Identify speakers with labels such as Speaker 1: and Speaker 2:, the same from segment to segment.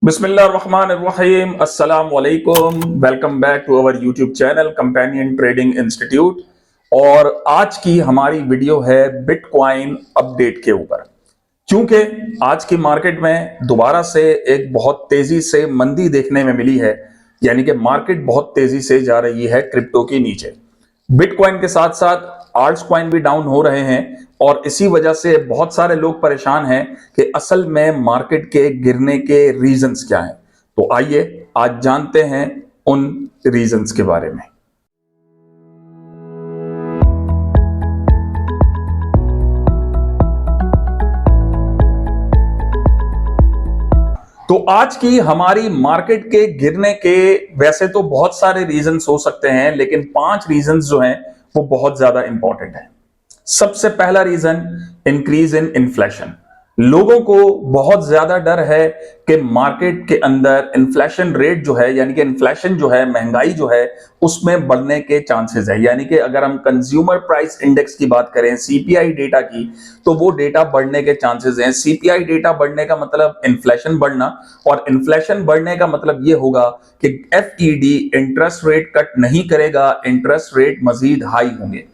Speaker 1: बिस्मिल्लाहिर्रहमानिर्रहीम, अस्सलाम वालेकुम। Welcome back to our YouTube channel Companion Trading Institute. और आज की हमारी वीडियो है बिटकॉइन अपडेट के ऊपर। क्योंकि आज की मार्केट में दोबारा से एक बहुत तेजी से मंदी देखने में मिली है, यानी कि मार्केट बहुत तेजी से जा रही है क्रिप्टो के नीचे। बिटकॉइन के साथ साथ आल्ट्स कॉइन भी डाउन हो रहे हैं और इसी वजह से बहुत सारे लोग परेशान हैं कि असल में मार्केट के गिरने के रीजंस क्या हैं। तो आइए आज जानते हैं उन रीजंस के बारे में। तो आज की हमारी मार्केट के गिरने के वैसे तो बहुत सारे रीजंस हो सकते हैं, लेकिन 5 रीजंस जो हैं वो बहुत ज्यादा इंपॉर्टेंट है। सबसे पहला रीजन, इंक्रीज इन इन्फ्लेशन। लोगों को बहुत ज्यादा डर है कि मार्केट के अंदर इन्फ्लेशन रेट जो है, यानी कि इन्फ्लेशन जो है, महंगाई जो है, उसमें बढ़ने के चांसेस है। यानी कि अगर हम कंज्यूमर प्राइस इंडेक्स की बात करें, सीपीआई डेटा की, तो वो डेटा बढ़ने के चांसेस हैं। सीपीआई डेटा बढ़ने का मतलब इन्फ्लेशन बढ़ना, और इन्फ्लेशन बढ़ने का मतलब ये होगा कि एफईडी इंटरेस्ट रेट कट नहीं करेगा, इंटरेस्ट रेट मजीद हाई होंगे।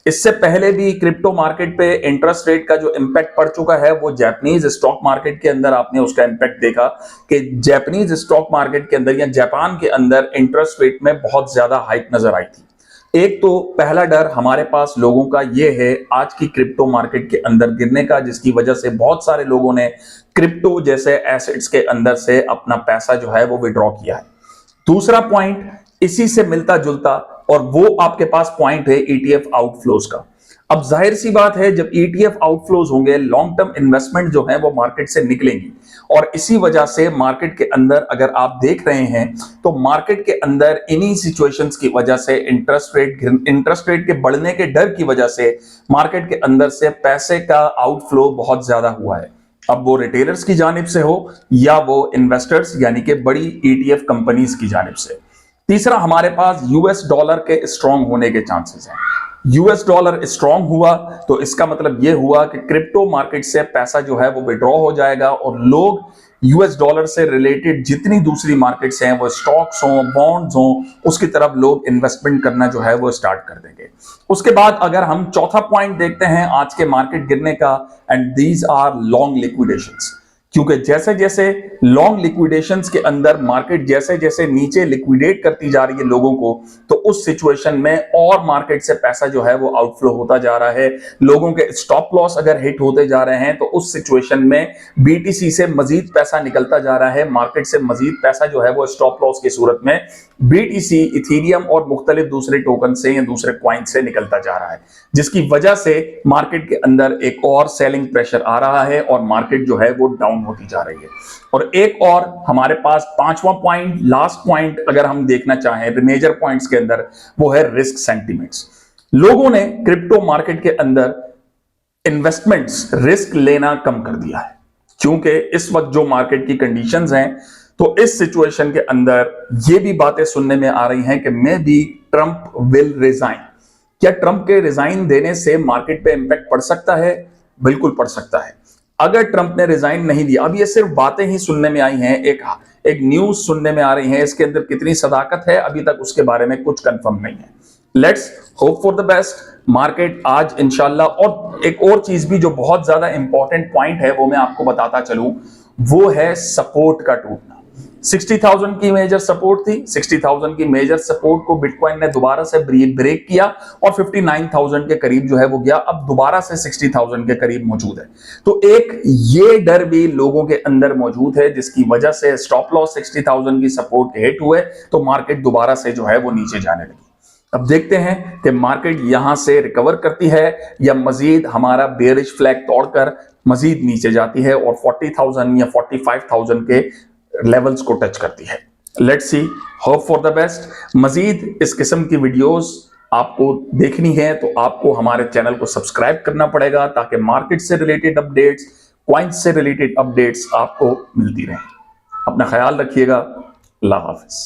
Speaker 1: इससे पहले भी क्रिप्टो मार्केट पे इंटरेस्ट रेट का जो इंपैक्ट पड़ चुका है, वो जापानीज स्टॉक मार्केट के अंदर आपने उसका इंपैक्ट देखा कि जापानीज स्टॉक मार्केट के अंदर या जापान के अंदर इंटरेस्ट रेट में बहुत ज्यादा हाइक नजर आई थी। एक तो पहला डर हमारे पास लोगों का ये है आज की क्रिप्टो मार्केट के अंदर गिरने का, जिसकी वजह से बहुत सारे लोगों ने क्रिप्टो जैसे एसेट्स के अंदर से अपना पैसा जो है वो विड्रॉ किया है। दूसरा पॉइंट इसी से मिलता जुलता, और वो आपके पास पॉइंट है ईटीएफ आउटफ्लोज का। अब जाहिर सी बात है, जब ईटीएफ आउटफ्लोज होंगे, लॉन्ग टर्म इन्वेस्टमेंट जो है वो मार्केट से निकलेंगी, और इसी वजह से मार्केट के अंदर अगर आप देख रहे हैं तो मार्केट के अंदर इन्हीं सिचुएशंस की वजह से इंटरेस्ट रेट के बढ़ने के डर की वजह से मार्केट के अंदर से पैसे का आउटफ्लो बहुत ज्यादा हुआ है। अब वो रिटेलर्स की जानिब से हो या वो इन्वेस्टर्स यानी कि बड़ी ईटीएफ कंपनीज की जानिब से। तीसरा, हमारे पास यूएस डॉलर के स्ट्रांग होने के चांसेस हैं। यूएस डॉलर स्ट्रांग हुआ तो इसका मतलब यह हुआ कि क्रिप्टो मार्केट से पैसा जो है वो विड्रॉ हो जाएगा, और लोग यूएस डॉलर से रिलेटेड जितनी दूसरी मार्केट्स हैं, वो स्टॉक्स हों, बॉन्ड्स हों, उसकी तरफ लोग इन्वेस्टमेंट करना जो है वो स्टार्ट कर देंगे। उसके बाद अगर हम चौथा पॉइंट देखते हैं आज के मार्केट गिरने का, एंड दीज आर लॉन्ग लिक्विडेशंस। क्योंकि जैसे जैसे लॉन्ग लिक्विडेशंस के अंदर मार्केट जैसे जैसे नीचे लिक्विडेट करती जा रही है लोगों को, तो उस सिचुएशन में और मार्केट से पैसा जो है वो आउटफ्लो होता जा रहा है। लोगों के स्टॉप लॉस अगर हिट होते जा रहे हैं तो उस सिचुएशन में बीटीसी से मजीद पैसा निकलता जा रहा है, मार्केट से मजीद पैसा जो है वो स्टॉप लॉस की सूरत में बीटीसी, इथीरियम और मुख्तलिफ दूसरे टोकन से या दूसरे क्वाइन से निकलता जा रहा है, जिसकी वजह से मार्केट के अंदर एक और सेलिंग प्रेशर आ रहा है और मार्केट जो है वो डाउन होती जा रही है। और एक और हमारे पास पांचवा पॉइंट, लास्ट पॉइंट अगर हम देखना चाहें मेजर पॉइंट्स के अंदर, वो है रिस्क सेंटिमेंट्स। लोगों ने क्रिप्टो मार्केट के अंदर इन्वेस्टमेंट्स, रिस्क लेना कम कर दिया है, क्योंकि इस वक्त जो मार्केट की कंडीशंस हैं, तो इस सिचुएशन के अंदर ये भी बातें सुनने में आ रही हैं कि may be Trump will resign. क्या ट्रंप के रिजाइन देने से मार्केट पे इंपैक्ट पड़ सकता है? बिल्कुल पड़ सकता है। अगर ट्रंप ने रिजाइन नहीं दिया, अब ये सिर्फ बातें ही सुनने में आई हैं, एक न्यूज सुनने में आ रही है, इसके अंदर कितनी सदाकत है अभी तक उसके बारे में कुछ कंफर्म नहीं है। Let's hope for the best. Market आज इंशाल्लाह, और एक और चीज भी जो बहुत ज्यादा इंपॉर्टेंट पॉइंट है वो मैं आपको बताता चलूं, वो है सपोर्ट का टूटना। 60,000 की मेजर सपोर्ट थी, 60,000 की मेजर सपोर्ट को बिटकॉइन ने दोबारा से ब्रेक किया और 59,000 के करीब जो है वो गया, अब दोबारा से 60,000 के करीब मौजूद है। तो एक ये डर भी लोगों के अंदर मौजूद है, जिसकी वजह से स्टॉप लॉस 60,000 की सपोर्ट के हिट हुए तो मार्केट दोबारा से जो है वो नीचे जाने लगी। अब देखते हैं कि मार्केट यहां से रिकवर करती है या मजीद हमारा बेयरिश फ्लैग तोड़कर मजीद नीचे जाती है और 40,000 या 45,000 के लेवल्स को टच करती है। Let's see, hope for the best. मजीद इस किस्म की वीडियोस आपको देखनी है तो आपको हमारे चैनल को सब्सक्राइब करना पड़ेगा, ताकि मार्केट से रिलेटेड अपडेट्स, क्वाइंस से रिलेटेड अपडेट्स आपको मिलती रहें। अपना ख्याल रखिएगा। अल्लाह हाफिज।